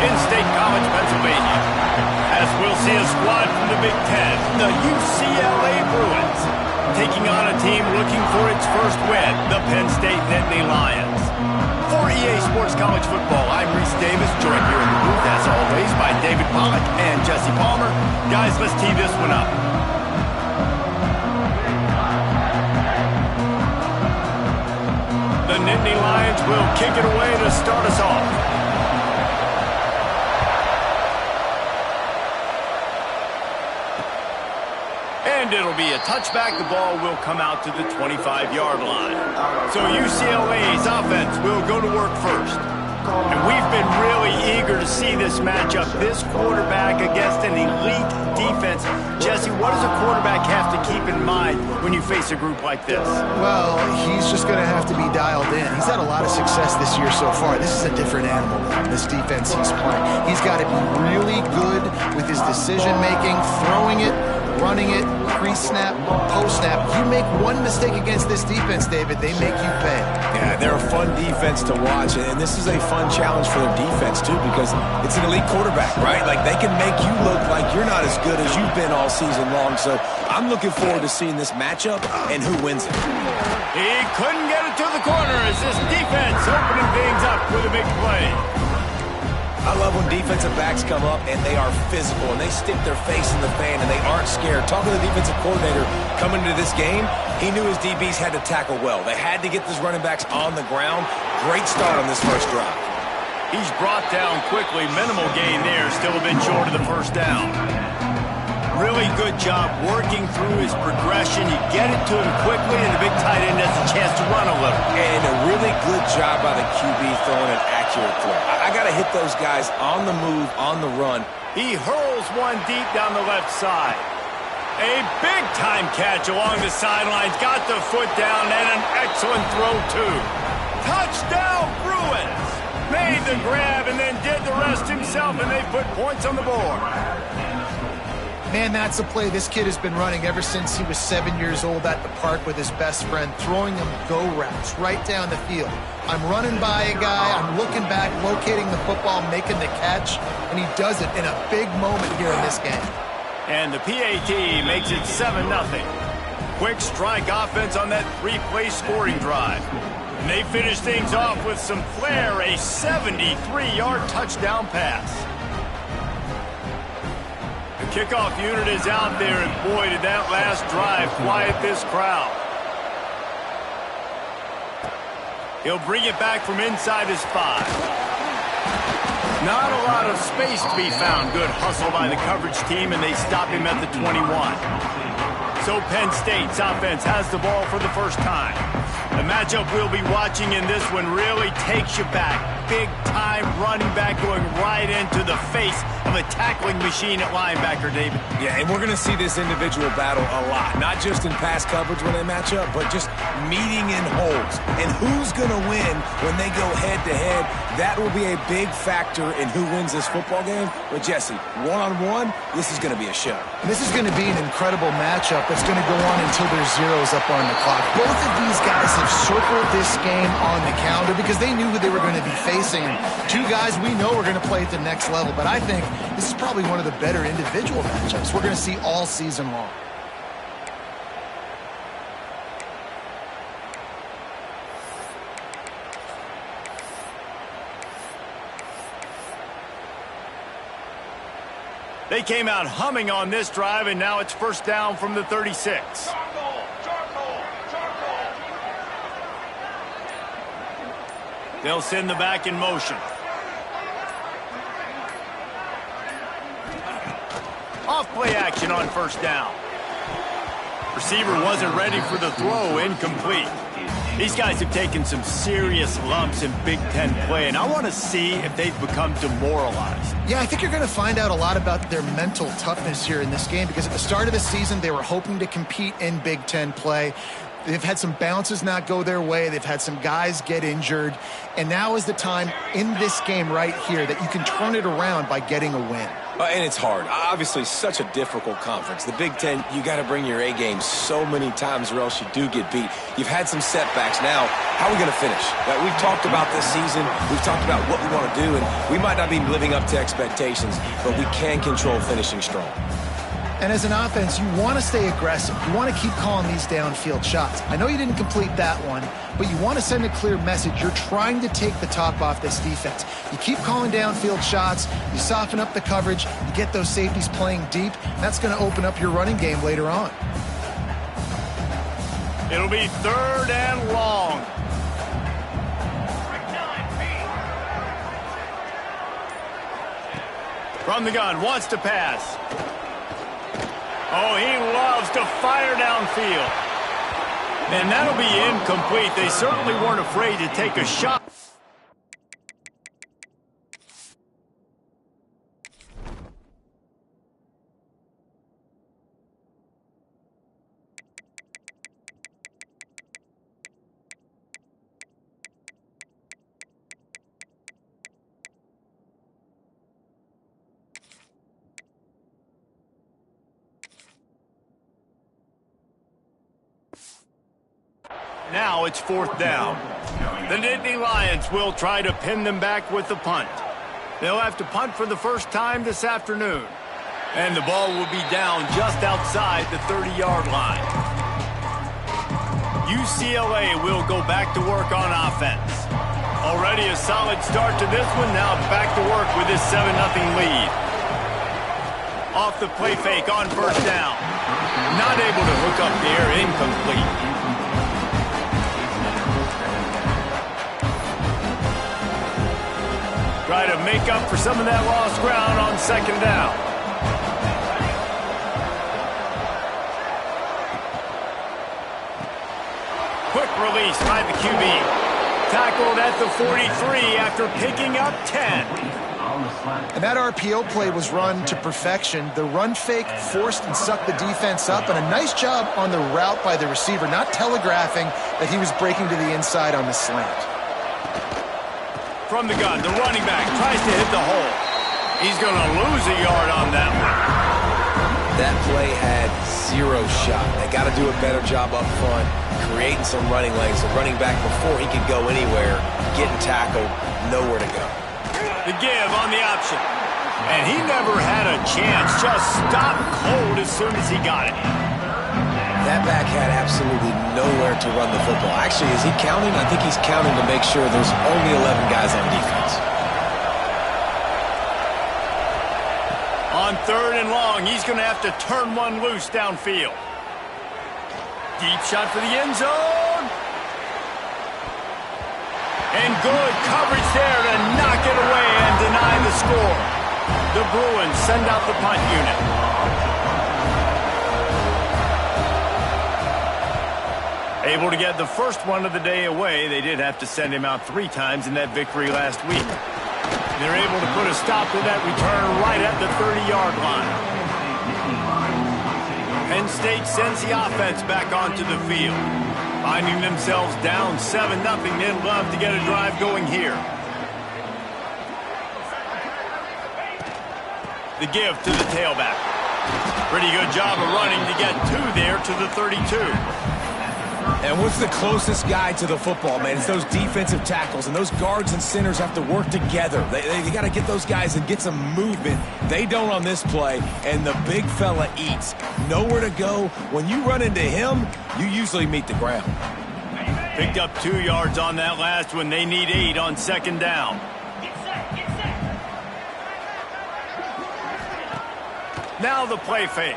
in-state college, Pennsylvania. As we'll see a squad from the Big Ten, the UCLA Bruins, taking on a team looking for its first win, the Penn State Nittany Lions. For EA Sports College Football, I'm Reese Davis, joined here in the booth, as always, by David Pollack and Jesse Palmer. Guys, let's tee this one up. The Nittany Lions will kick it away to start us off. And it'll be a touchback. The ball will come out to the 25-yard line. So UCLA's offense will go to work first. And we've been really eager to see this matchup. This quarterback against an elite defense. Jesse, what does a quarterback have to keep in mind when you face a group like this? Well, he's just going to have to be dialed in. He's had a lot of success this year so far. This is a different animal than this defense he's playing. He's got to be really good with his decision-making, throwing it, running it, pre-snap, post-snap. You make one mistake against this defense, David, they make you pay. Yeah, they're a fun defense to watch, and this is a fun challenge for their defense, too, because it's an elite quarterback, right? Like, they can make you look like you're not as good as you've been all season long, so I'm looking forward to seeing this matchup and who wins it. He couldn't get it to the corner as this defense opening things up with a big play. I love when defensive backs come up and they are physical and they stick their face in the fan and they aren't scared. Talking to the defensive coordinator coming into this game, he knew his DBs had to tackle well. They had to get these running backs on the ground. Great start on this first drive. He's brought down quickly. Minimal gain there. Still a bit short of the first down. Really good job working through his progression. You get it to him quickly, and the big tight end has a chance to run a little. And a really good job by the QB throwing an accurate throw. I got to hit those guys on the move, on the run. He hurls one deep down the left side. A big-time catch along the sidelines. Got the foot down, and an excellent throw, too. Touchdown, Bruins! Made the grab and then did the rest himself, and they put points on the board. Man, that's a play this kid has been running ever since he was 7 years old at the park with his best friend, throwing him go routes right down the field. I'm running by a guy, I'm looking back, locating the football, making the catch, and he does it in a big moment here in this game. And the PAT makes it 7-0. Quick strike offense on that three-play scoring drive. And they finish things off with some flair, a 73-yard touchdown pass. The kickoff unit is out there, and boy, did that last drive quiet this crowd. He'll bring it back from inside his 5. Not a lot of space to be found. Good hustle by the coverage team, and they stop him at the 21. So Penn State's offense has the ball for the first time. The matchup we'll be watching in this one really takes you back. Big-time running back going right into the face of a tackling machine at linebacker, David. Yeah, and we're going to see this individual battle a lot. Not just in pass coverage when they match up, but just meeting in holes. And who's going to win when they go head-to-head? That will be a big factor in who wins this football game. But, Jesse, one-on-one, this is going to be a show. And this is going to be an incredible matchup that's going to go on until there's zeros up on the clock. Both of these guys have circled this game on the calendar because they knew who they were going to be facing. And two guys we know are going to play at the next level. But I think this is probably one of the better individual matchups we're going to see all season long. They came out humming on this drive, and now it's first down from the 36. They'll send the back in motion. Off play action on first down. Receiver wasn't ready for the throw, incomplete. These guys have taken some serious lumps in Big Ten play, and I want to see if they've become demoralized. Yeah, I think you're going to find out a lot about their mental toughness here in this game because at the start of the season, they were hoping to compete in Big Ten play. They've had some bounces not go their way. They've had some guys get injured. And now is the time in this game right here that you can turn it around by getting a win. And it's hard. Obviously, such a difficult conference. The Big Ten, you got to bring your A game so many times or else you do get beat. You've had some setbacks. Now, how are we going to finish? We've talked about this season. We've talked about what we want to do, and we might not be living up to expectations, but we can control finishing strong. And as an offense, you want to stay aggressive. You want to keep calling these downfield shots. I know you didn't complete that one, but you want to send a clear message. You're trying to take the top off this defense. You keep calling downfield shots. You soften up the coverage. You get those safeties playing deep. That's going to open up your running game later on. It'll be 3rd and long. From the gun, wants to pass. Oh, he loves to fire downfield. And that'll be incomplete. They certainly weren't afraid to take a shot. Now it's 4th down. The Nittany Lions will try to pin them back with the punt. They'll have to punt for the first time this afternoon. And the ball will be down just outside the 30-yard line. UCLA will go back to work on offense. Already a solid start to this one. Now back to work with this 7-0 lead. Off the play fake on 1st down. Not able to hook up there, incomplete. Try to make up for some of that lost ground on 2nd down. Quick release by the QB. Tackled at the 43 after picking up 10. And that RPO play was run to perfection. The run fake forced and sucked the defense up, and a nice job on the route by the receiver, not telegraphing that he was breaking to the inside on the slant. From the gun, the running back tries to hit the hole. He's going to lose a yard on that one. That play had 0 shot. They got to do a better job up front, creating some running lanes. The running back, before he could go anywhere, getting tackled, nowhere to go. The give on the option. And he never had a chance. Just stopped cold as soon as he got it. That back had absolutely nowhere to run the football. Actually, is he counting? I think he's counting to make sure there's only 11 guys on defense. On 3rd and long, he's going to have to turn one loose downfield. Deep shot for the end zone. And good coverage there to knock it away and deny the score. The Bruins send out the punt unit. Able to get the first one of the day away. They did have to send him out 3 times in that victory last week. They're able to put a stop to that return right at the 30-yard line. Penn State sends the offense back onto the field. Finding themselves down 7-0, they'd love to get a drive going here. The give to the tailback. Pretty good job of running to get 2 there to the 32. And what's the closest guy to the football, man? It's those defensive tackles, and those guards and centers have to work together. They got to get those guys and get some movement. They don't on this play, and the big fella eats. Nowhere to go. When you run into him, you usually meet the ground. Picked up 2 yards on that last one. They need 8 on 2nd down. Now the play fake.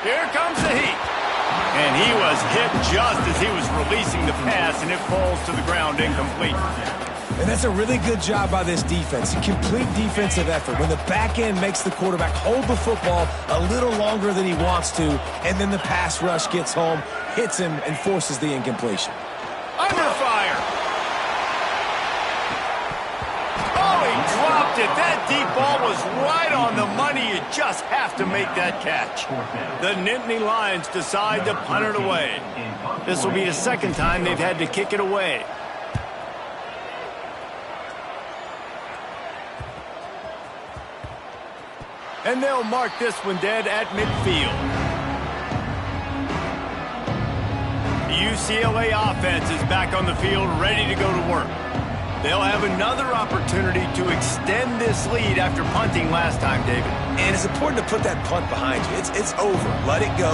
Here comes the heat. And he was hit just as he was releasing the pass, and it falls to the ground incomplete. And that's a really good job by this defense. A complete defensive effort. When the back end makes the quarterback hold the football a little longer than he wants to, and then the pass rush gets home, hits him, and forces the incompletion. Under fire. Oh, he dropped it. That deep ball was right on the money. You just have to make that catch. The Nittany Lions decide to punt it away. This will be the 2nd time they've had to kick it away. And they'll mark this one dead at midfield. The UCLA offense is back on the field, ready to go to work. They'll have another opportunity to extend this lead after punting last time, David. And it's important to put that punt behind you. It's over. Let it go.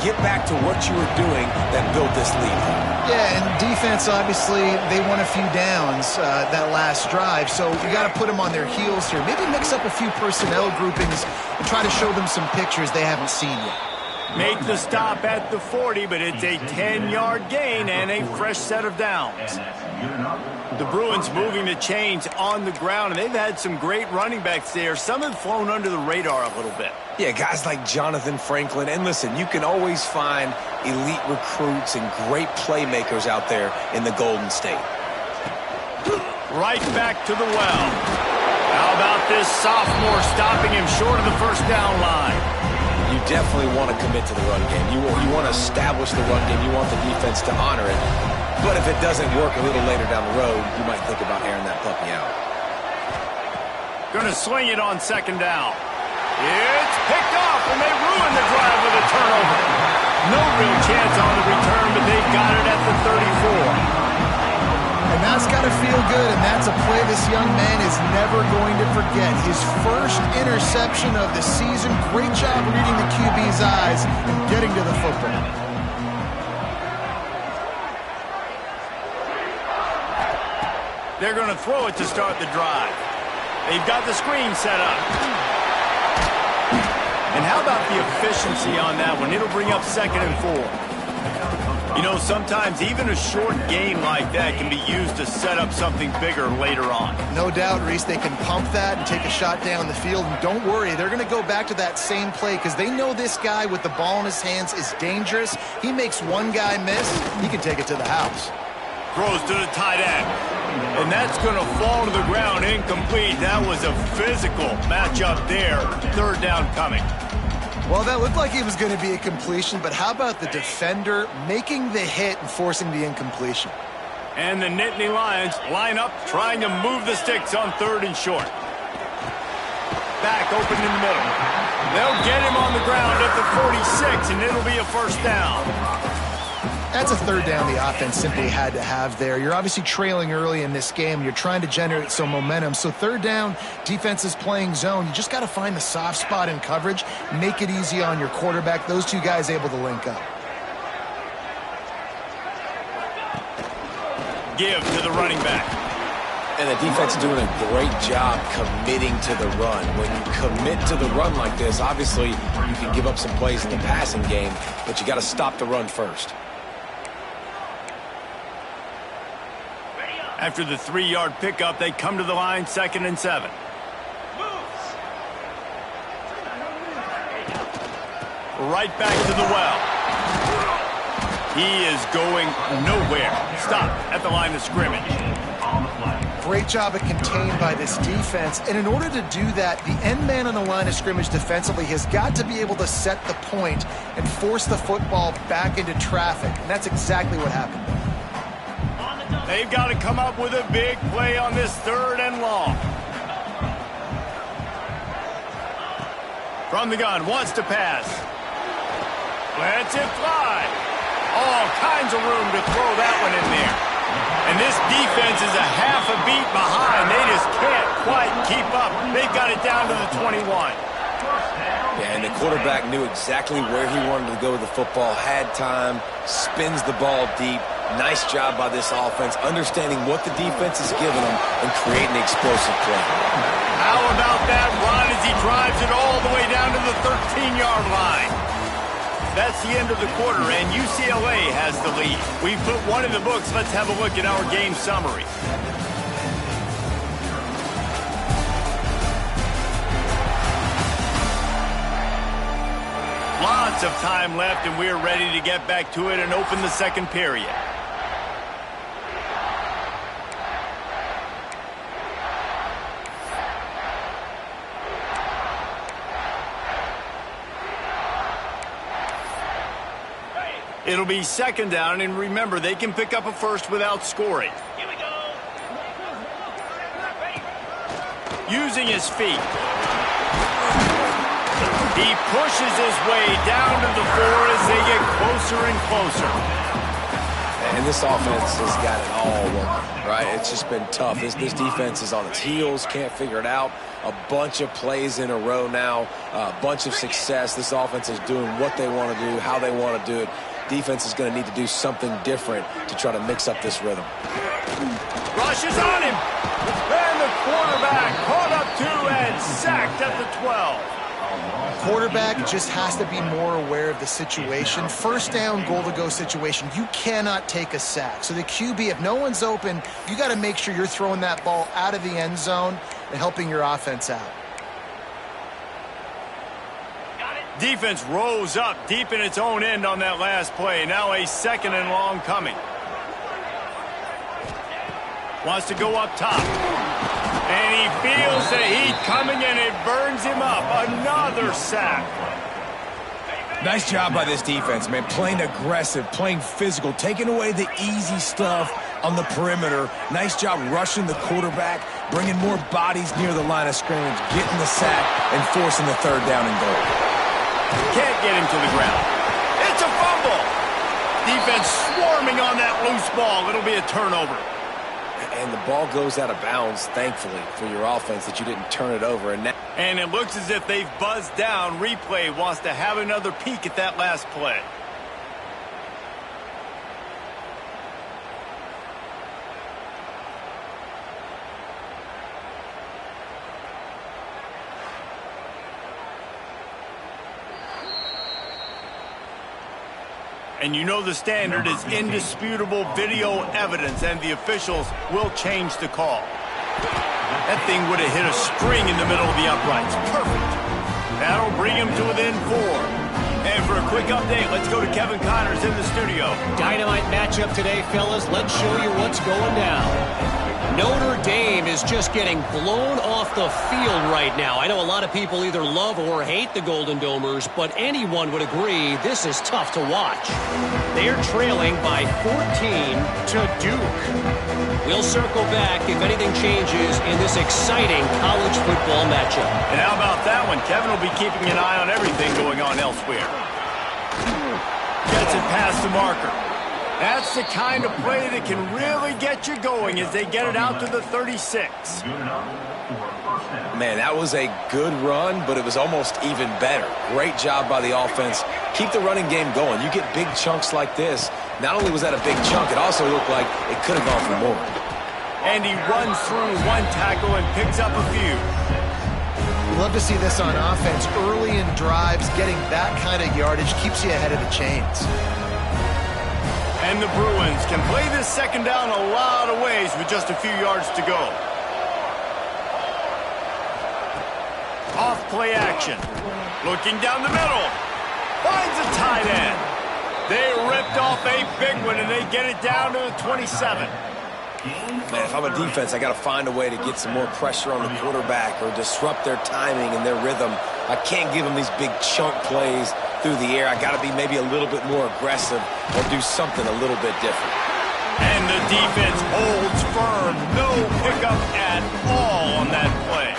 Get back to what you were doing that built this lead. Yeah, and defense, obviously, they won a few downs that last drive, so you got to put them on their heels here. Maybe mix up a few personnel groupings and try to show them some pictures they haven't seen yet. Make the stop at the 40, but it's a 10-yard gain and a fresh set of downs. The Bruins moving the chains on the ground, and they've had some great running backs there. Some have flown under the radar a little bit. Yeah, guys like Jonathan Franklin. And listen, you can always find elite recruits and great playmakers out there in the Golden State. Right back to the well. How about this sophomore stopping him short of the first down line? You definitely want to commit to the run game. You want to establish the run game. You want the defense to honor it. But if it doesn't work a little later down the road, you might think about airing that puppy out. Going to swing it on second down. It's picked off, and they ruin the drive with a turnover. No real chance on the return, but they've got it at the 34. And that's got to feel good, and that's a play this young man is never going to forget. His first interception of the season. Great job reading the QB's eyes and getting to the football. They're going to throw it to start the drive. They've got the screen set up. And how about the efficiency on that one? It'll bring up 2nd and 4. You know, sometimes even a short gain like that can be used to set up something bigger later on. No doubt, Reese, they can pump that and take a shot down the field. And don't worry, they're going to go back to that same play because they know this guy with the ball in his hands is dangerous. He makes one guy miss, he can take it to the house. Throws to the tight end. And that's going to fall to the ground incomplete. That was a physical matchup there. 3rd down coming. Well, that looked like it was going to be a completion, but how about the defender making the hit and forcing the incompletion? And the Nittany Lions line up, trying to move the sticks on 3rd and short. Back open in the middle. They'll get him on the ground at the 46, and it'll be a first down. That's a 3rd down the offense simply had to have there. You're obviously trailing early in this game. You're trying to generate some momentum. So 3rd down, defense is playing zone. You just got to find the soft spot in coverage, make it easy on your quarterback. Those two guys able to link up. Give to the running back. And the defense doing a great job committing to the run. When you commit to the run like this, obviously you can give up some plays in the passing game, but you got to stop the run first. After the 3-yard pickup, they come to the line, 2nd and 7. Right back to the well. He is going nowhere. Stop at the line of scrimmage. Great job of contained by this defense. And in order to do that, the end man on the line of scrimmage defensively has got to be able to set the point and force the football back into traffic. And that's exactly what happened. They've got to come up with a big play on this 3rd and long. From the gun, wants to pass. Lets it fly. All kinds of room to throw that one in there. And this defense is a half a beat behind. They just can't quite keep up. They've got it down to the 21. Yeah, and the quarterback knew exactly where he wanted to go with the football, had time, spins the ball deep. Nice job by this offense, understanding what the defense is giving them and creating explosive play. How about that run as he drives it all the way down to the 13-yard line? That's the end of the quarter, and UCLA has the lead. We put one in the books. Let's have a look at our game summary. Lots of time left, and we're ready to get back to it and open the 2nd period. It'll be 2nd down, and remember, they can pick up a first without scoring. Here we go. Using his feet. He pushes his way down to the floor as they get closer and closer. And this offense has got it all working, right? It's just been tough. This defense is on its heels, can't figure it out. A bunch of plays in a row now, a bunch of success. This offense is doing what they want to do, how they want to do it. Defense is going to need to do something different to try to mix up this rhythm. Rushes on him. And the quarterback caught up to and sacked at the 12. Quarterback just has to be more aware of the situation. First down, goal-to-go situation, you cannot take a sack. So the QB, if no one's open, you got to make sure you're throwing that ball out of the end zone and helping your offense out. Defense rose up deep in its own end on that last play. Now a second and long coming. Wants to go up top. And he feels the heat coming, and it burns him up. Another sack. Nice job by this defense, man. Playing aggressive, playing physical, taking away the easy stuff on the perimeter. Nice job rushing the quarterback, bringing more bodies near the line of scrimmage, getting the sack, and forcing the third down and goal. Can't get him to the ground. It's a fumble. Defense swarming on that loose ball. It'll be a turnover. And the ball goes out of bounds, thankfully, for your offense that you didn't turn it over. And it looks as if they've buzzed down. Replay wants to have another peek at that last play. And you know the standard is indisputable video evidence, and the officials will change the call. That thing would have hit a string in the middle of the uprights. Perfect. That'll bring him to within 4. And for a quick update, let's go to Kevin Connors in the studio. Dynamite matchup today, fellas. Let's show you what's going down. Notre Dame is just getting blown off the field right now. I know a lot of people either love or hate the Golden Domers, but anyone would agree this is tough to watch. They're trailing by 14 to Duke. We'll circle back if anything changes in this exciting college football matchup. And how about that one? Kevin will be keeping an eye on everything going on elsewhere. Gets it past the marker. That's the kind of play that can really get you going as they get it out to the 36. Man, that was a good run, but it was almost even better. Great job by the offense. Keep the running game going. You get big chunks like this. Not only was that a big chunk, it also looked like it could have gone for more. And he runs through one tackle and picks up a few. We love to see this on offense. Early in drives, getting that kind of yardage keeps you ahead of the chains. And the Bruins can play this second down a lot of ways with just a few yards to go. Off play action. Looking down the middle. Finds a tight end. They ripped off a big one, and they get it down to the 27. Man, if I'm a defense, I got to find a way to get some more pressure on the quarterback or disrupt their timing and their rhythm. I can't give them these big chunk plays through the air. I got to be maybe a little bit more aggressive or do something a little bit different. And the defense holds firm. No pickup at all on that play.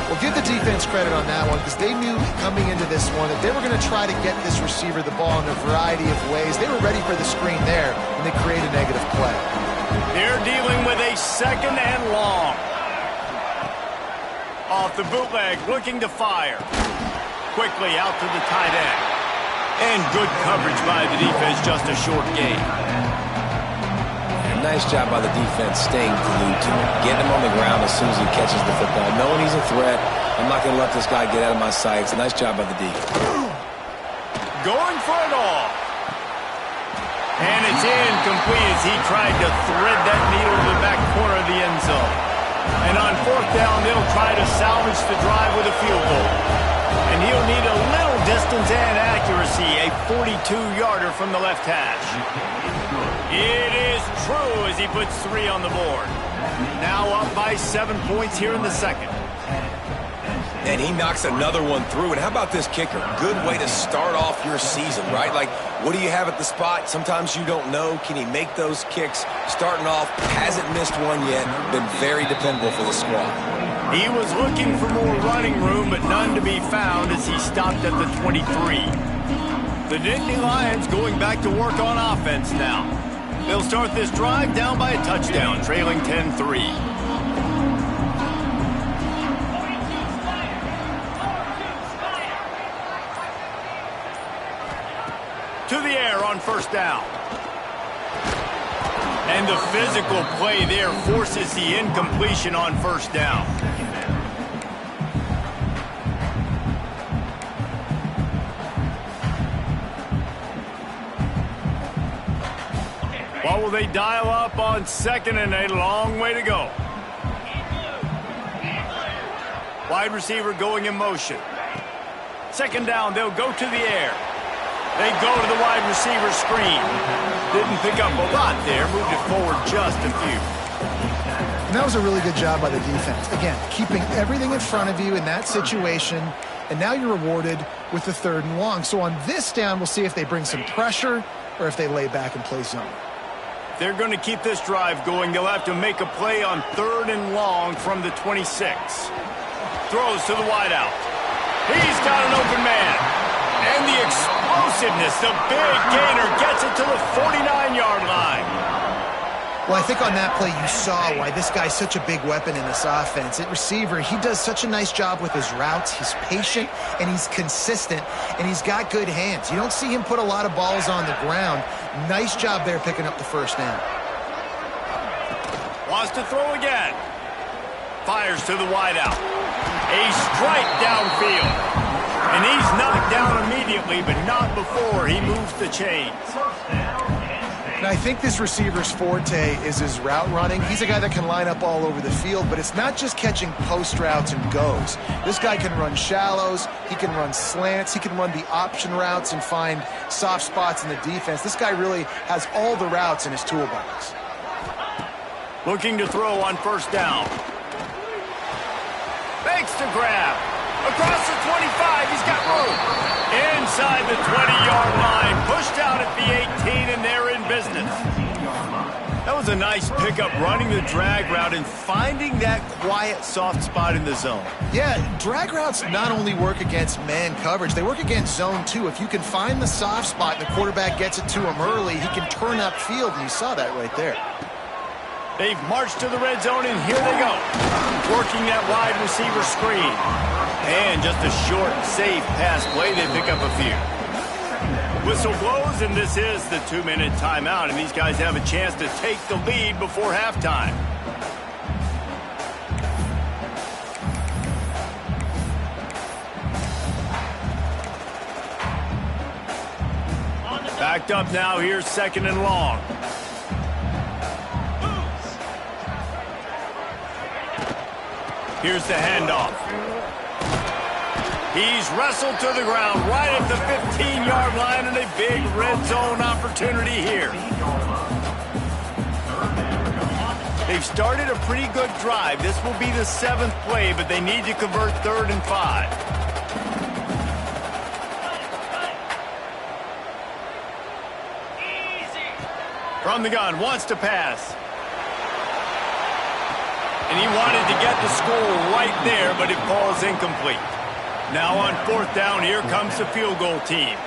Well, give the defense credit on that one because they knew coming into this one that they were going to try to get this receiver the ball in a variety of ways. They were ready for the screen there, and they create a negative play. They're dealing with a second and long. Off the bootleg, looking to fire. Quickly out to the tight end. And good coverage by the defense, just a short gain. Nice job by the defense staying glued to him. Getting him on the ground as soon as he catches the football. Knowing he's a threat, I'm not going to let this guy get out of my sights. Nice job by the defense. Going for it all. And it's incomplete as he tried to thread that needle to the back corner of the end zone. And on fourth down, they'll try to salvage the drive with a field goal. And he'll need a little distance and accuracy, a 42-yarder from the left hash. It is true as he puts 3 on the board. Now up by 7 points here in the second. And he knocks another one through. And how about this kicker? Good way to start off your season, right? Like, what do you have at the spot? Sometimes you don't know. Can he make those kicks? Starting off, hasn't missed one yet. Been very dependable for the squad. He was looking for more running room, but none to be found as he stopped at the 23. The Nittany Lions going back to work on offense now. They'll start this drive down by a touchdown, trailing 10-3. To the air on first down. And the physical play there forces the incompletion on first down. What will they dial up on second and a long way to go? Wide receiver going in motion. Second down, they'll go to the air. They go to the wide receiver screen. Didn't pick up a lot there, moved it forward just a few. And that was a really good job by the defense. Again, keeping everything in front of you in that situation, and now you're rewarded with the 3rd and long. So on this down, we'll see if they bring some pressure or if they lay back and play zone. They're going to keep this drive going. They'll have to make a play on 3rd and long from the 26. Throws to the wideout. He's got an open man. And the explosiveness, the big gainer gets it to the 49-yard line. Well, I think on that play you saw why this guy's such a big weapon in this offense. At receiver, he does such a nice job with his routes. He's patient, and he's consistent, and he's got good hands. You don't see him put a lot of balls on the ground. Nice job there picking up the first down. Wants to throw again. Fires to the wideout. A strike downfield. And he's knocked down immediately, but not before he moves the chains. And I think this receiver's forte is his route running. He's a guy that can line up all over the field, but it's not just catching post routes and goes. This guy can run shallows, he can run slants, he can run the option routes and find soft spots in the defense. This guy really has all the routes in his toolbox. Looking to throw on first down. Makes the grab. Across the 25, he's got room. Inside the 20-yard line, pushed out at the 18, and they're in business. That was a nice pickup, running the drag route and finding that quiet, soft spot in the zone. Yeah, drag routes not only work against man coverage, they work against zone too. If you can find the soft spot and the quarterback gets it to him early, he can turn upfield, and you saw that right there. They've marched to the red zone, and here they go. Working that wide receiver screen. And just a short, safe pass play, they pick up a few. Whistle blows, and this is the 2-minute timeout, and these guys have a chance to take the lead before halftime. Backed up now, here's 2nd and long. Here's the handoff. He's wrestled to the ground right at the 15-yard line, and a big red zone opportunity here. They've started a pretty good drive. This will be the 7th play, but they need to convert 3rd and 5. From the gun, wants to pass. And he wanted to get the score right there, but it falls incomplete. Now on 4th down, here comes the field goal team.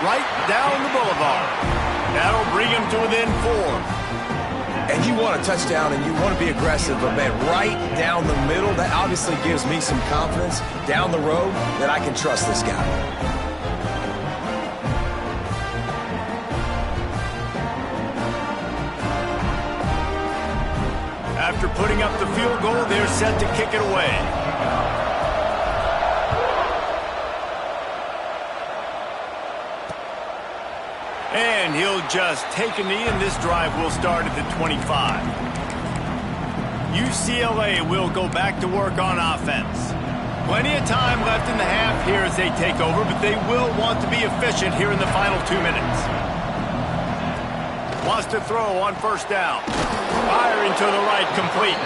Right down the boulevard. That'll bring him to within 4. And you want a touchdown and you want to be aggressive, but man, right down the middle, that obviously gives me some confidence down the road that I can trust this guy. After putting up the field goal, they're set to kick it away. And he'll just take a knee, and this drive will start at the 25. UCLA will go back to work on offense. Plenty of time left in the half here as they take over, but they will want to be efficient here in the final 2 minutes. Wants to throw on first down. Firing to the right, complete.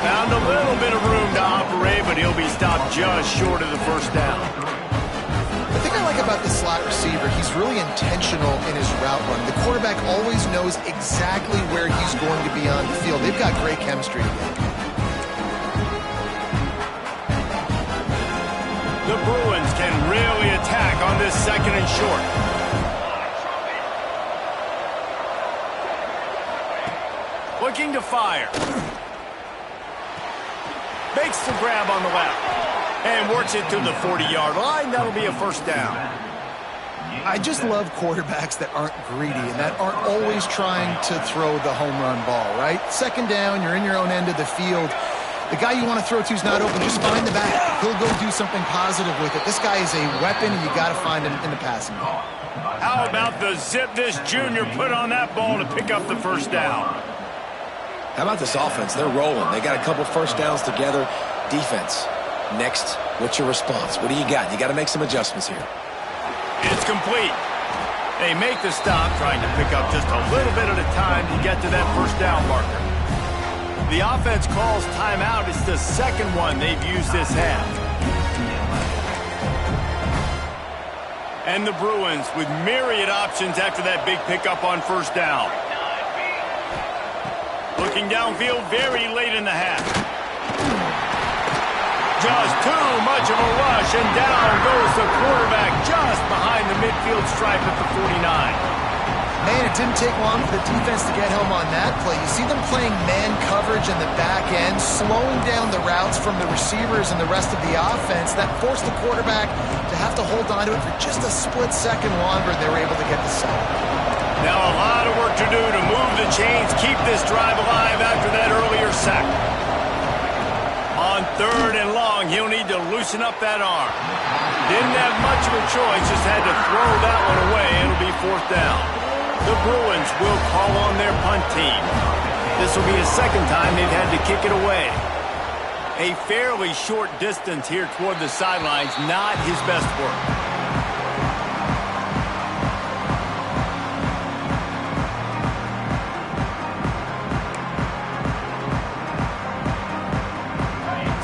Found a little bit of room to operate, but he'll be stopped just short of the first down. I think I like about the slot receiver, he's really intentional in his route run. The quarterback always knows exactly where he's going to be on the field. They've got great chemistry together. The Bruins can really attack on this second and short. Looking to fire. Makes the grab on the left. And works it to the 40-yard line. That'll be a first down. I just love quarterbacks that aren't greedy and that aren't always trying to throw the home run ball, right? Second down, you're in your own end of the field. The guy you want to throw to is not open. Just find the back. He'll go do something positive with it. This guy is a weapon, and you got to find him in the passing game. How about the zip this junior put on that ball to pick up the first down? How about this offense? They're rolling. They got a couple first downs together. Defense. Next, what's your response? What do you got? You got to make some adjustments here. It's complete. They make the stop, trying to pick up just a little bit at a time to get to that first down marker. The offense calls timeout. It's the second one they've used this half. And the Bruins with myriad options after that big pickup on first down. Looking downfield very late in the half. Just too much of a rush, and down goes the quarterback just behind the midfield stripe at the 49. Man, it didn't take long for the defense to get home on that play. You see them playing man coverage in the back end, slowing down the routes from the receivers and the rest of the offense. That forced the quarterback to have to hold on to it for just a split second longer, and they were able to get the sack. Now a lot of work to do to move the chains, keep this drive alive after that earlier sack. On third and long, he'll need to loosen up that arm. Didn't have much of a choice, just had to throw that one away. It'll be fourth down. The Bruins will call on their punt team. This will be a second time they've had to kick it away. A fairly short distance here toward the sidelines, not his best work.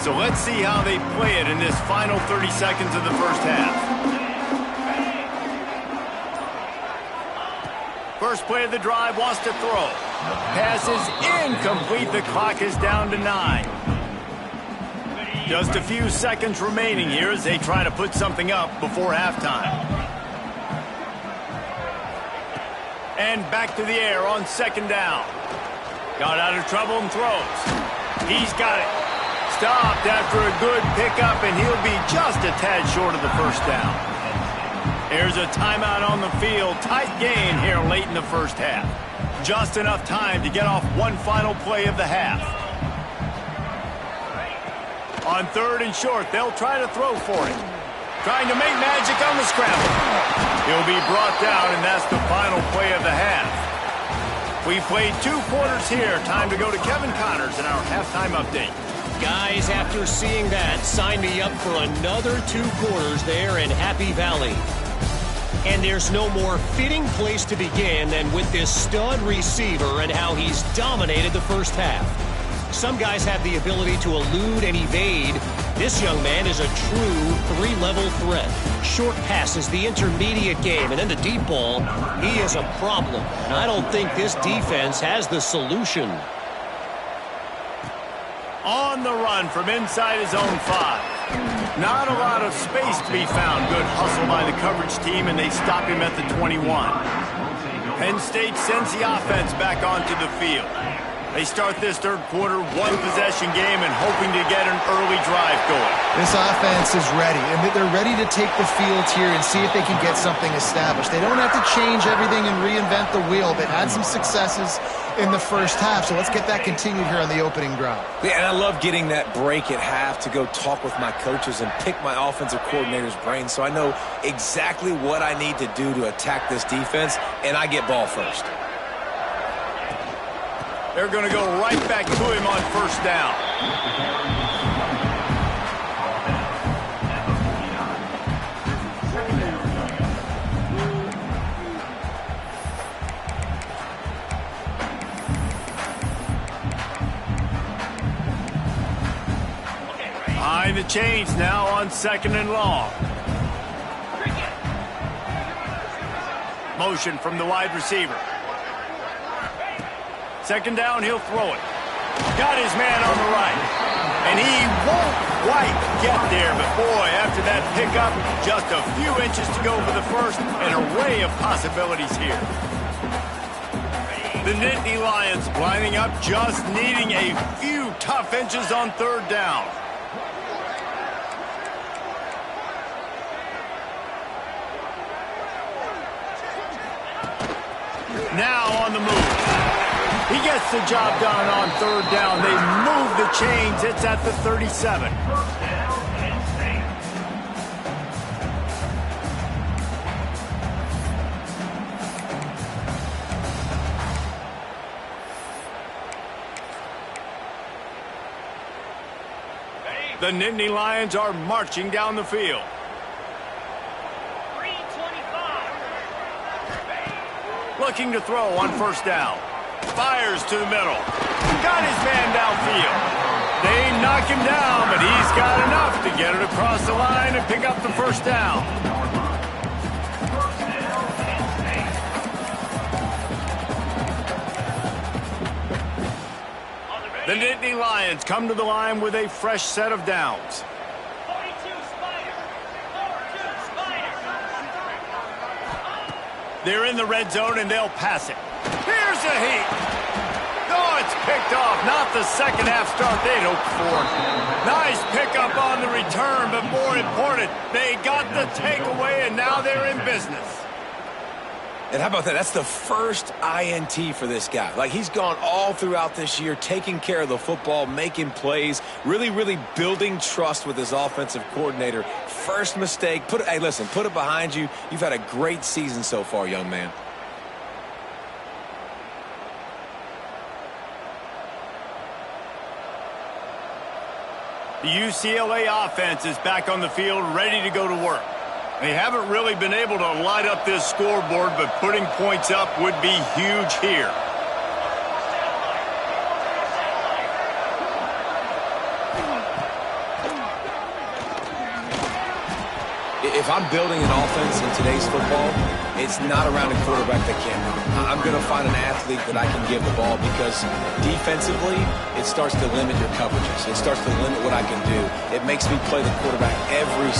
So let's see how they play it in this final 30 seconds of the first half. First play of the drive, wants to throw. Pass is incomplete. The clock is down to 9. Just a few seconds remaining here as they try to put something up before halftime. And back to the air on second down. Got out of trouble and throws. He's got it. Stopped after a good pickup, and he'll be just a tad short of the first down. There's a timeout on the field. Tight game here late in the first half. Just enough time to get off one final play of the half. On third and short, they'll try to throw for it. Trying to make magic on the scramble. He'll be brought down, and that's the final play of the half. We played 2 quarters here. Time to go to Kevin Connors in our halftime update. Guys, after seeing that, sign me up for another 2 quarters there in Happy Valley. And there's no more fitting place to begin than with this stud receiver and how he's dominated the first half. Some guys have the ability to elude and evade. This young man is a true 3-level threat. Short passes, the intermediate game, and then the deep ball. He is a problem, and I don't think this defense has the solution. On the run from inside his own 5. Not a lot of space to be found. Good hustle by the coverage team, and they stop him at the 21. Penn State sends the offense back onto the field. They start this third quarter, 1-possession game, and hoping to get an early drive going. This offense is ready, and they're ready to take the field here and see if they can get something established. They don't have to change everything and reinvent the wheel. They've had some successes in the first half, so let's get that continued here on the opening drive. Yeah, and I love getting that break at half to go talk with my coaches and pick my offensive coordinator's brain so I know exactly what I need to do to attack this defense, and I get ball first. They're going to go right back to him on first down. Behind the chains now on second and long. Motion from the wide receiver. Second down, he'll throw it. Got his man on the right. And he won't quite get there, but boy, after that pickup, just a few inches to go for the first. An array of possibilities here. The Nittany Lions lining up, just needing a few tough inches on third down. Now on the move. He gets the job done on third down. They move the chains. It's at the 37. The Nittany Lions are marching down the field. Looking to throw on first down. Fires to the middle. Got his man downfield. They knock him down, but he's got enough to get it across the line and pick up the first down. The Nittany Lions come to the line with a fresh set of downs. They're in the red zone, and they'll pass it. Here's a heat. Oh, it's picked off. Not the second half start they'd hoped for. Nice pickup on the return, but more important, they got the takeaway, and now they're in business. And how about that? That's the first INT for this guy. Like, he's gone all throughout this year, taking care of the football, making plays, really building trust with his offensive coordinator. First mistake. Hey, listen, put it behind you. You've had a great season so far, young man. The UCLA offense is back on the field, ready to go to work. They haven't really been able to light up this scoreboard, but putting points up would be huge here. If I'm building an offense in today's football, it's not around a quarterback that can't run. I'm going to find an athlete that I can give the ball, because defensively, it starts to limit your coverages. It starts to limit what I can do. It makes me play the quarterback every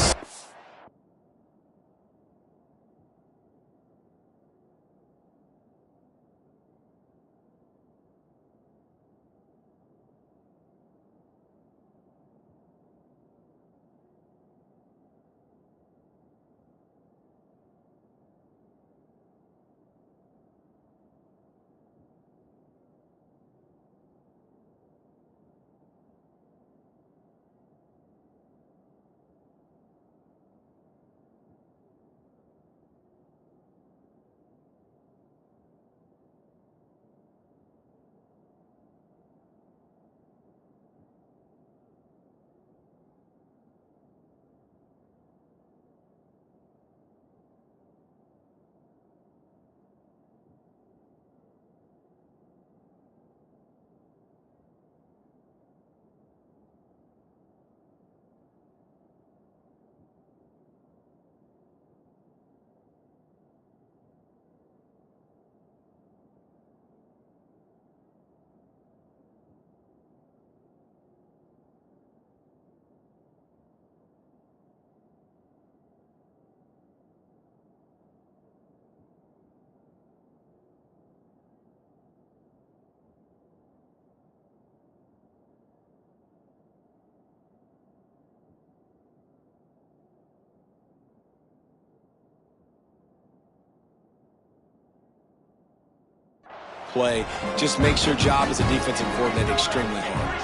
play. Just makes your job as a defensive coordinator extremely hard.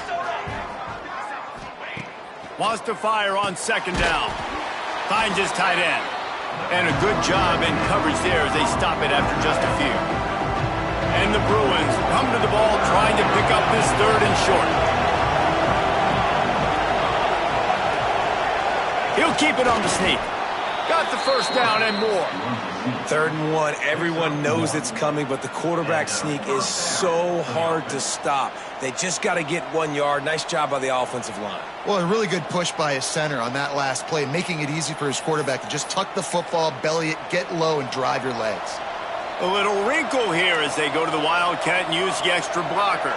Wants to fire on second down. Finds his tight end. And a good job in coverage there as they stop it after just a few. And the Bruins come to the ball trying to pick up this third and short. He'll keep it on the sneak. Got the first down and more. 3rd and 1. Everyone knows it's coming, but the quarterback sneak is so hard to stop. They just got to get 1 yard. Nice job by the offensive line. Well, a really good push by his center on that last play, making it easy for his quarterback to just tuck the football, belly it, get low, and drive your legs. A little wrinkle here as they go to the Wildcat and use the extra blocker.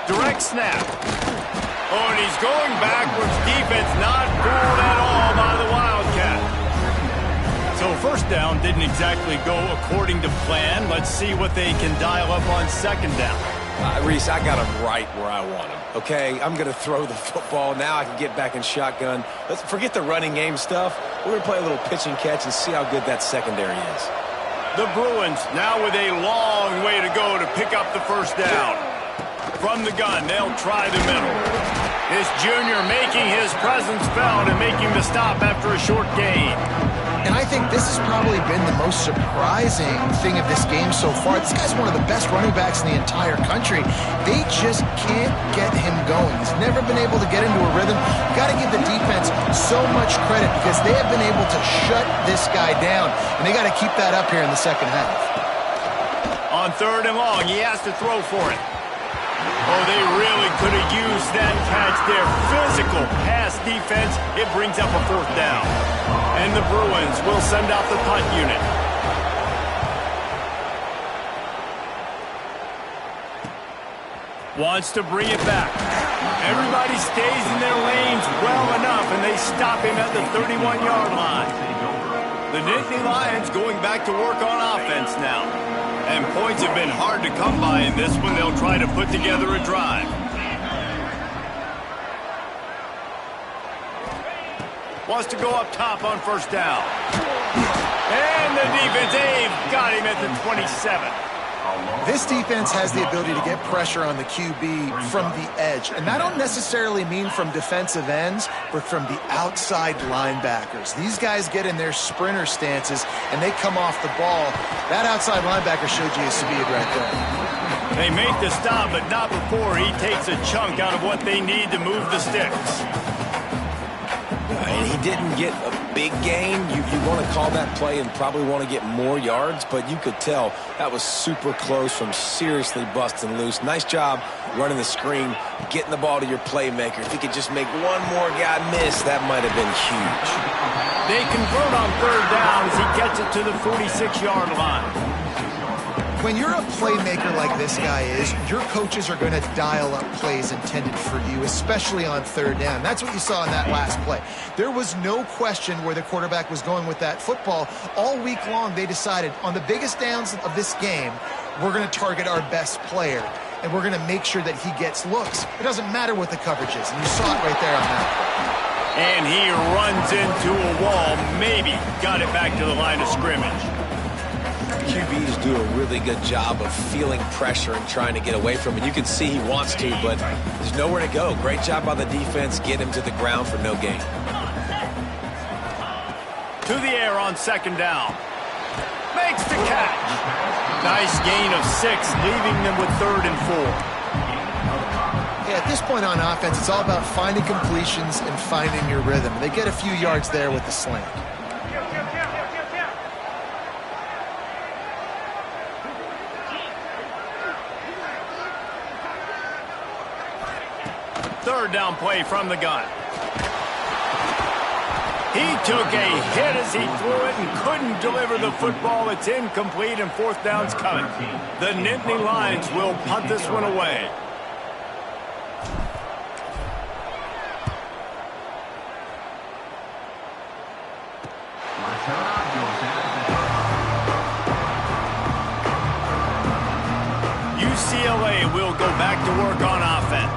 Direct snap. Oh, and he's going backwards. Defense not fooled at all by the Wildcat. So first down didn't exactly go according to plan. Let's see what they can dial up on second down. Reese, I got him right where I want him. Okay, I'm going to throw the football. Now I can get back in shotgun. Let's forget the running game stuff. We're going to play a little pitch and catch and see how good that secondary is. The Bruins now with a long way to go to pick up the first down. From the gun, they'll try the middle. This junior making his presence felt and making the stop after a short gain. And I think this has probably been the most surprising thing of this game so far. This guy's one of the best running backs in the entire country. They just can't get him going. He's never been able to get into a rhythm. You got to give the defense so much credit because they have been able to shut this guy down. And they got to keep that up here in the second half. On third and long, he has to throw for it. Oh, they really could have used that catch there. Physical pass defense. It brings up a fourth down. And the Bruins will send out the punt unit. Wants to bring it back. Everybody stays in their lanes well enough, and they stop him at the 31-yard line. The Nittany Lions going back to work on offense now. And points have been hard to come by in this one. They'll try to put together a drive. Wants to go up top on first down. And the defense, they've got him at the 27. This defense has the ability to get pressure on the QB from the edge. And I don't necessarily mean from defensive ends, but from the outside linebackers. These guys get in their sprinter stances, and they come off the ball. That outside linebacker showed you his speed right there. They make the stop, but not before he takes a chunk out of what they need to move the sticks. And he didn't get a big gain. You want to call that play and probably want to get more yards, but you could tell that was super close from seriously busting loose. Nice job running the screen, getting the ball to your playmaker. If he could just make one more guy miss, that might have been huge. They convert on third down as he gets it to the 46-yard line. When you're a playmaker like this guy is, your coaches are going to dial up plays intended for you, especially on third down. That's what you saw in that last play. There was no question where the quarterback was going with that football. All week long, they decided on the biggest downs of this game, we're going to target our best player, and we're going to make sure that he gets looks. It doesn't matter what the coverage is, and you saw it right there on that play. And he runs into a wall, maybe got it back to the line of scrimmage. QBs do a really good job of feeling pressure and trying to get away from it. You can see he wants to, but there's nowhere to go. Great job by the defense. Get him to the ground for no gain. To the air on second down. Makes the catch. Nice gain of 6, leaving them with third and 4. Yeah, at this point on offense, it's all about finding completions and finding your rhythm. They get a few yards there with the slant. Third down play from the gun. He took a hit as he threw it and couldn't deliver the football. It's incomplete and fourth down's coming. The Nittany Lions will punt this one away. UCLA will go back to work on offense.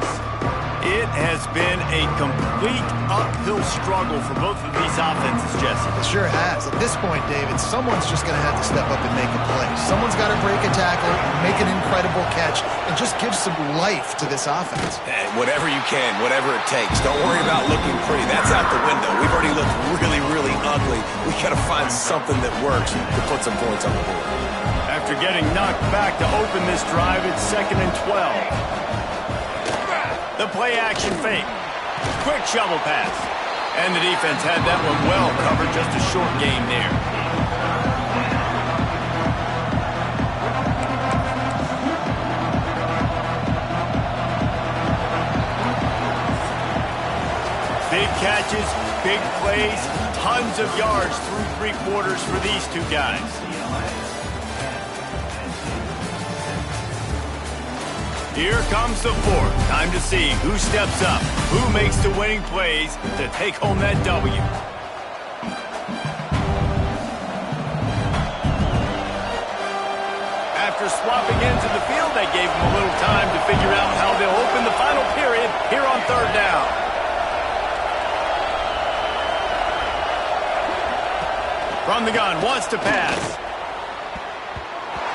It has been a complete uphill struggle for both of these offenses, Jesse. It sure has. At this point, David, someone's just going to have to step up and make a play. Someone's got to break a tackle, make an incredible catch, and just give some life to this offense. Hey, whatever you can, whatever it takes. Don't worry about looking pretty. That's out the window. We've already looked really, really ugly. We got to find something that works to put some points on the board. After getting knocked back to open this drive, it's 2nd and 12. The play-action fake. Quick shovel pass. And the defense had that one well covered, just a short gain there. Big catches, big plays, tons of yards through three quarters for these two guys. Here comes the fourth. Time to see who steps up, who makes the winning plays to take home that W. After swapping into the field, they gave him a little time to figure out how they'll open the final period here on third down. From the gun, wants to pass.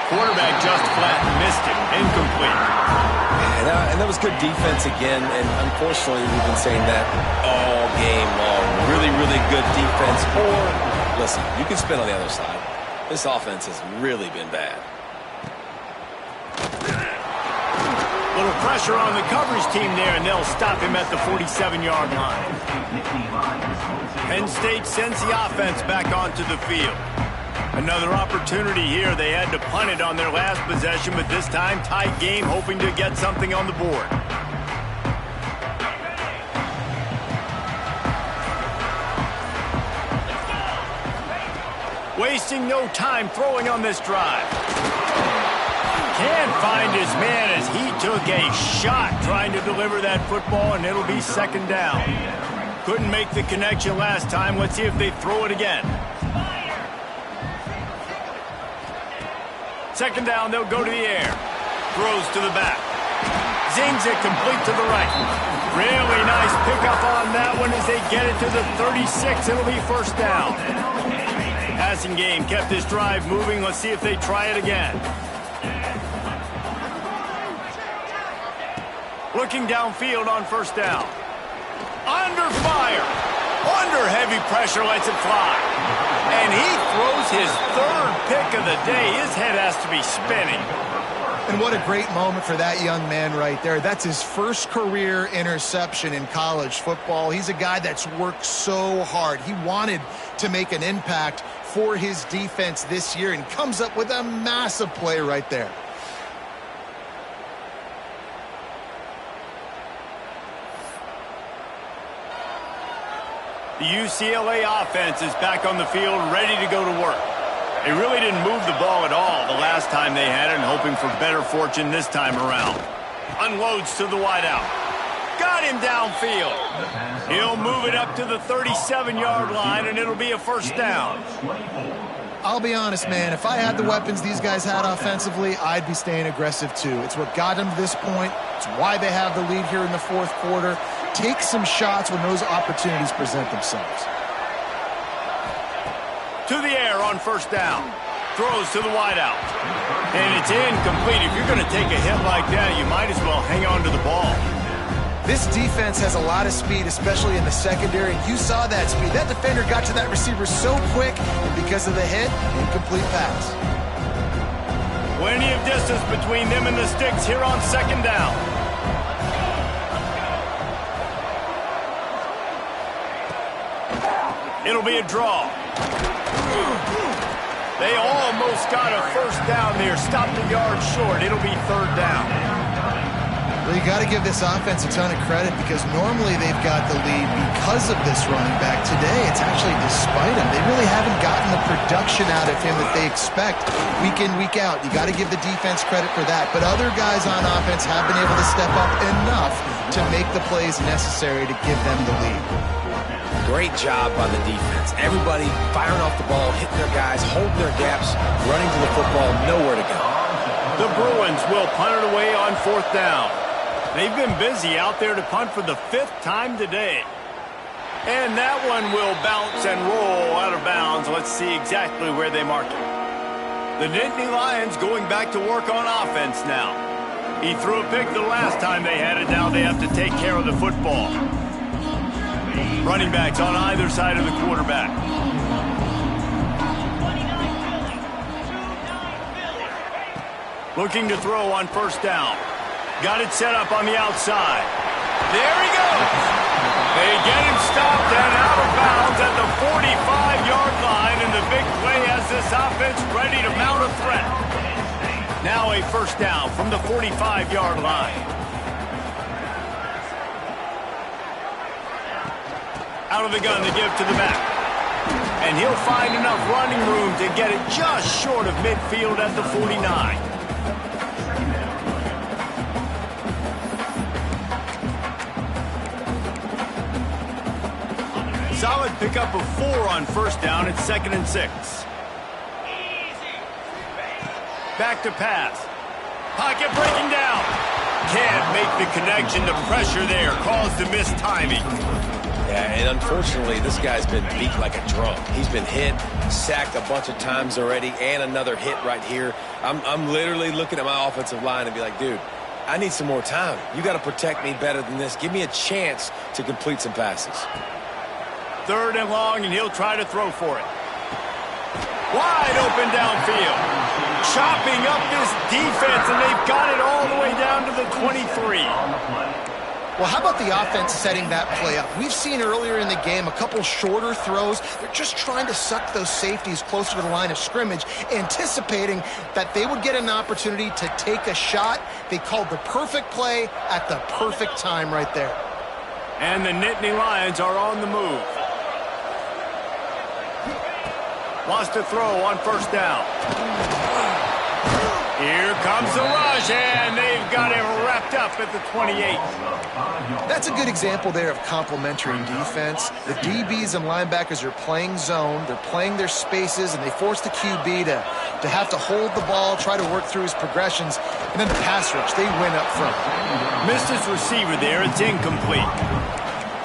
Quarterback just flat missed it. Incomplete. And that was good defense again, and unfortunately we've been saying that all game long. Really, really good defense. Or, listen, you can spin on the other side. This offense has really been bad. Little pressure on the coverage team there, and they'll stop him at the 47-yard line. Penn State sends the offense back onto the field. Another opportunity here. They had to punt it on their last possession, but this time tight game, hoping to get something on the board. Wasting no time throwing on this drive. Can't find his man as he took a shot trying to deliver that football, and it'll be second down. Couldn't make the connection last time. Let's see if they throw it again. Second down, they'll go to the air. Throws to the back. Zings it complete to the right. Really nice pickup on that one as they get it to the 36. It'll be first down. Passing game kept this drive moving. Let's see if they try it again. Looking downfield on first down. Under fire. Under heavy pressure, lets it fly. And he throws his third pick of the day. His head has to be spinning. And what a great moment for that young man right there. That's his first career interception in college football. He's a guy that's worked so hard. He wanted to make an impact for his defense this year and comes up with a massive play right there. The UCLA offense is back on the field, ready to go to work. They really didn't move the ball at all the last time they had it, and hoping for better fortune this time around. Unloads to the wideout. Got him downfield. He'll move it up to the 37-yard line, and it'll be a first down. I'll be honest, man, if I had the weapons these guys had offensively, I'd be staying aggressive too. It's what got them to this point. It's why they have the lead here in the fourth quarter. Take some shots when those opportunities present themselves. To the air on first down. Throws to the wideout. And it's incomplete. If you're going to take a hit like that, you might as well hang on to the ball. This defense has a lot of speed, especially in the secondary. You saw that speed. That defender got to that receiver so quick, and because of the hit, incomplete pass. Plenty of distance between them and the sticks here on second down. It'll be a draw. They almost got a first down there. Stopped a yard short. It'll be third down. Well, you got to give this offense a ton of credit because normally they've got the lead because of this running back. Today, it's actually despite him. They really haven't gotten the production out of him that they expect week in, week out. You got to give the defense credit for that. But other guys on offense have been able to step up enough to make the plays necessary to give them the lead. Great job by the defense. Everybody firing off the ball, hitting their guys, holding their gaps, running to the football, nowhere to go. The Bruins will punt it away on fourth down. They've been busy out there to punt for the fifth time today. And that one will bounce and roll out of bounds. Let's see exactly where they mark it. The Nittany Lions going back to work on offense now. He threw a pick the last time they had it. Now they have to take care of the football. Running backs on either side of the quarterback. Looking to throw on first down. Got it set up on the outside. There he goes. They get him stopped and out of bounds at the 45-yard line, and the big play has this offense ready to mount a threat. Now a first down from the 45-yard line. Out of the gun, they give to the back. And he'll find enough running room to get it just short of midfield at the 49. Solid pickup of 4 on first down. It's 2nd and 6. Back to pass. Pocket breaking down. Can't make the connection. The pressure there caused the missed timing. Yeah, and unfortunately, this guy's been beat like a drum. He's been hit, sacked a bunch of times already, and another hit right here. I'm literally looking at my offensive line and be like, dude, I need some more time. You got to protect me better than this. Give me a chance to complete some passes. 3rd and long, and he'll try to throw for it. Wide open downfield. Chopping up this defense, and they've got it all the way down to the 23. Well, how about the offense setting that play up? We've seen earlier in the game a couple shorter throws. They're just trying to suck those safeties closer to the line of scrimmage, anticipating that they would get an opportunity to take a shot. They called the perfect play at the perfect time right there. And the Nittany Lions are on the move. Wants to throw on first down. Here comes the rush, and they've got him wrapped up at the 28. That's a good example there of complementary defense. The DBs and linebackers are playing zone. They're playing their spaces, and they force the QB to have to hold the ball, try to work through his progressions, and then the pass rush, they win up front. Missed his receiver there. It's incomplete.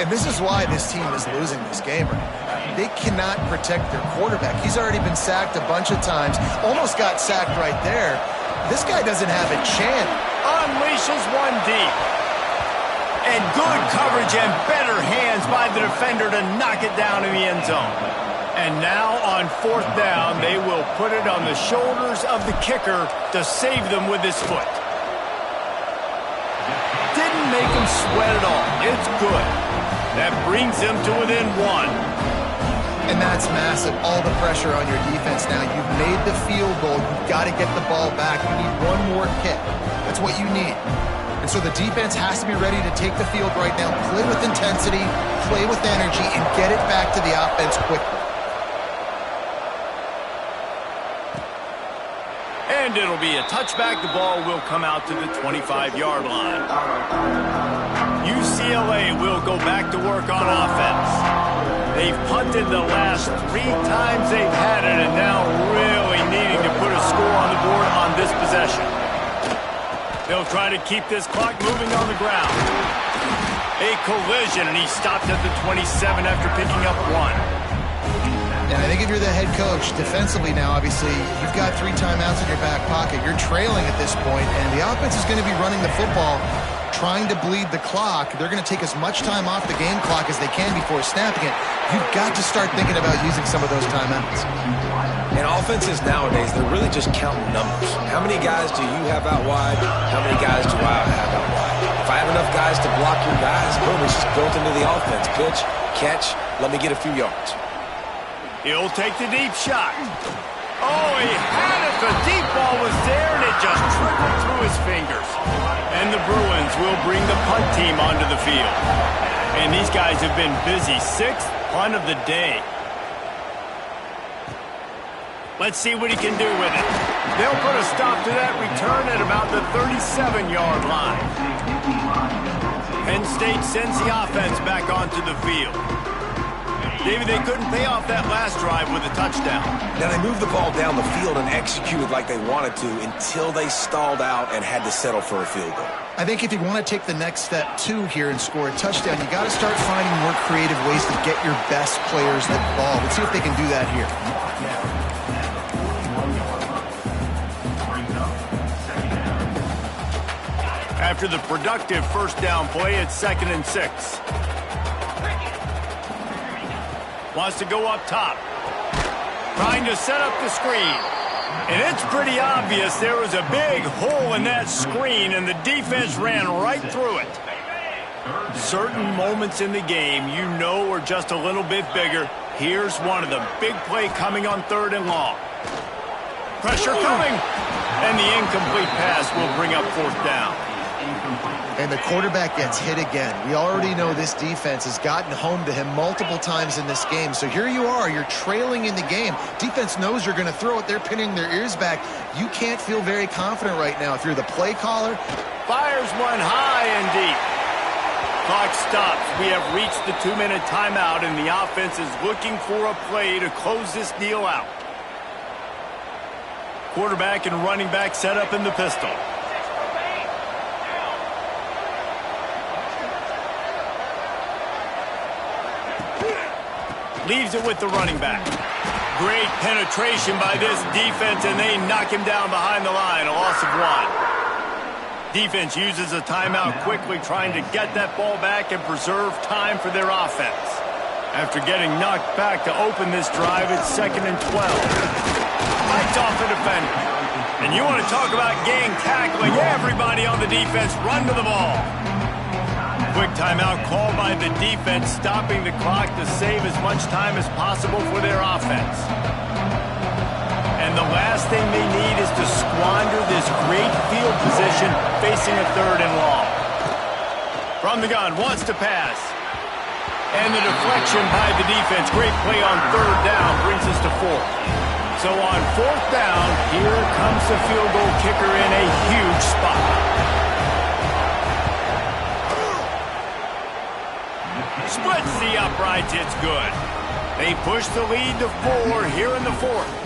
And this is why this team is losing this game right now. They cannot protect their quarterback. He's already been sacked a bunch of times. Almost got sacked right there. This guy doesn't have a chance. Unleashes one deep. And good coverage and better hands by the defender to knock it down in the end zone. And now on 4th down, they will put it on the shoulders of the kicker to save them with his foot. Didn't make him sweat at all. It's good. That brings them to within 1. And that's massive. All the pressure on your defense now. You've made the field goal. You've got to get the ball back. You need one more kick. That's what you need. And so the defense has to be ready to take the field right now, play with intensity, play with energy, and get it back to the offense quickly. And it'll be a touchback. The ball will come out to the 25-yard line. UCLA will go back to work on offense. They've punted the last 3 times they've had it, and now really needing to put a score on the board on this possession. They'll try to keep this clock moving on the ground. A collision, and he stopped at the 27 after picking up 1. And I think if you're the head coach, defensively now, obviously, you've got 3 timeouts in your back pocket. You're trailing at this point, and the offense is going to be running the football, trying to bleed the clock. They're going to take as much time off the game clock as they can before snapping it. You've got to start thinking about using some of those timeouts. And offenses nowadays, they're really just counting numbers. How many guys do you have out wide? How many guys do I have out wide? If I have enough guys to block your guys, boom, it's just built into the offense. Pitch, catch, let me get a few yards. He'll take the deep shot. Oh, he had it. The deep ball was there, and it just trickled through his fingers. And the Bruins will bring the punt team onto the field. And these guys have been busy. 6th punt of the day. Let's see what he can do with it. They'll put a stop to that return at about the 37-yard line. Penn State sends the offense back onto the field. David, they couldn't pay off that last drive with a touchdown. Now, they moved the ball down the field and executed like they wanted to until they stalled out and had to settle for a field goal. I think if you want to take the next step, too, here and score a touchdown, you got to start finding more creative ways to get your best players the ball. Let's see if they can do that here. After the productive first down play, it's 2nd and 6. Wants to go up top. Trying to set up the screen. And it's pretty obvious there was a big hole in that screen, and the defense ran right through it. Certain moments in the game you know are just a little bit bigger. Here's one of them. Big play coming on 3rd and long. Pressure coming. And the incomplete pass will bring up 4th down. And the quarterback gets hit again. We already know this defense has gotten home to him multiple times in this game. So here you are, you're trailing in the game. Defense knows you're going to throw it. They're pinning their ears back. You can't feel very confident right now if you're the play caller. Fires one high and deep. Clock stops. We have reached the 2-minute timeout, and the offense is looking for a play to close this deal out. Quarterback and running back set up in the pistol. Leaves it with the running back. Great penetration by this defense, and they knock him down behind the line. A loss of 1. Defense uses a timeout quickly, trying to get that ball back and preserve time for their offense. After getting knocked back to open this drive, it's 2nd and 12. Fights off a defender. And you want to talk about gang tackling. Everybody on the defense run to the ball. Quick timeout called by the defense, stopping the clock to save as much time as possible for their offense. And the last thing they need is to squander this great field position facing a 3rd and long. From the gun, wants to pass. And the deflection by the defense. Great play on 3rd down brings us to 4th. So on 4th down, here comes the field goal kicker in a huge spot. Splits the uprights, it's good. They push the lead to 4 here in the 4th.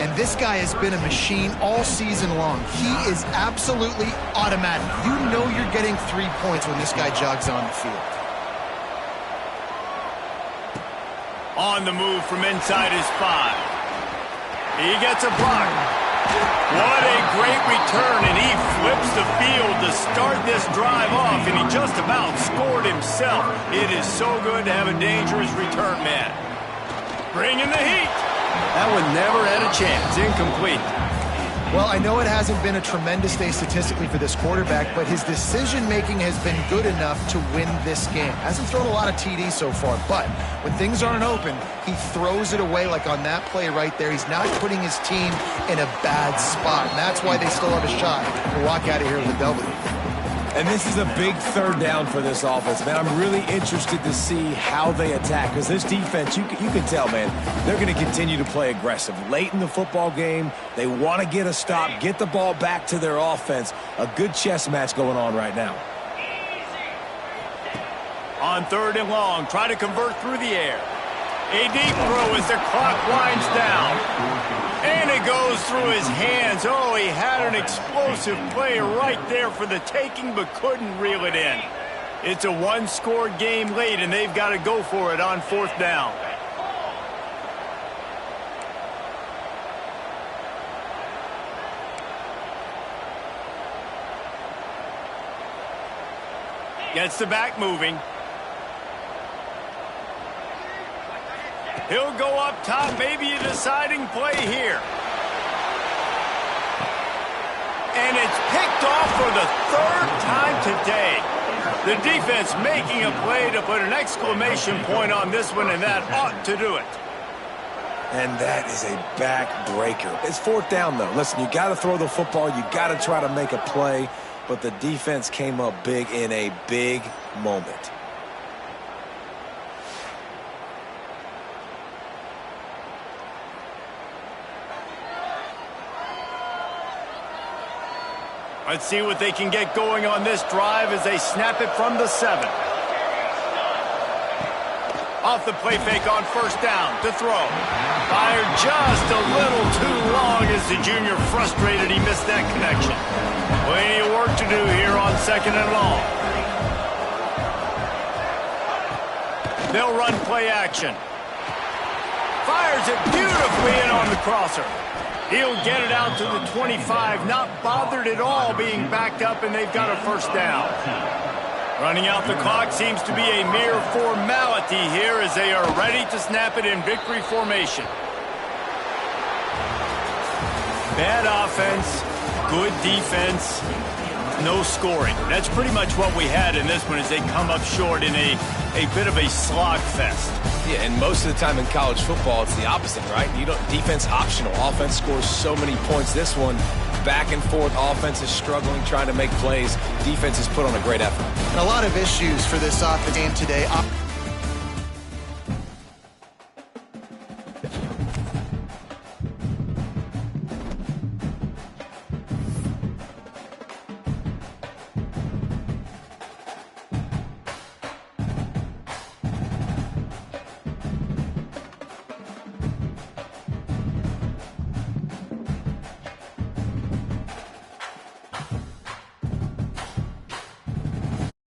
And this guy has been a machine all season long. He is absolutely automatic. You know you're getting 3 points when this guy jogs on the field. On the move from inside his 5. He gets a block. What a great return, and he flips the field to start this drive off, and he just about scored himself. It is so good to have a dangerous return man. Bringing the heat. That one never had a chance. Incomplete. Well, I know it hasn't been a tremendous day statistically for this quarterback, but his decision-making has been good enough to win this game. Hasn't thrown a lot of TDs so far, but when things aren't open, he throws it away like on that play right there. He's not putting his team in a bad spot, and that's why they still have a shot to walk out of here with a W. And this is a big 3rd down for this offense, man. I'm really interested to see how they attack, because this defense, you can tell, man, they're going to continue to play aggressive. Late in the football game, they want to get a stop, get the ball back to their offense. A good chess match going on right now. On 3rd and long, try to convert through the air. A deep throw as the clock winds down. And it goes through his hands. Oh, he had an explosive play right there for the taking, but couldn't reel it in. It's a 1-score game late, and they've got to go for it on 4th down. Gets the back moving. He'll go up top, maybe a deciding play here. And it's picked off for the 3rd time today. The defense making a play to put an exclamation point on this one, and that ought to do it. And that is a back-breaker. It's 4th down, though. Listen, you got to throw the football. You got to try to make a play. But the defense came up big in a big moment. Let's see what they can get going on this drive as they snap it from the 7. Off the play fake on 1st down to throw. Fired just a little too long as the junior frustrated. He missed that connection. Plenty of work to do here on 2nd and long. They'll run play action. Fires it beautifully in on the crosser. He'll get it out to the 25, not bothered at all being backed up, and they've got a 1st down. Running out the clock seems to be a mere formality here as they are ready to snap it in victory formation. Bad offense, good defense, no scoring. That's pretty much what we had in this one as they come up short in a bit of a slog fest. Yeah, and most of the time in college football, it's the opposite, right? You don't defense optional. Offense scores so many points. This one, back and forth. Offense is struggling, trying to make plays. Defense has put on a great effort. And a lot of issues for this offense game today.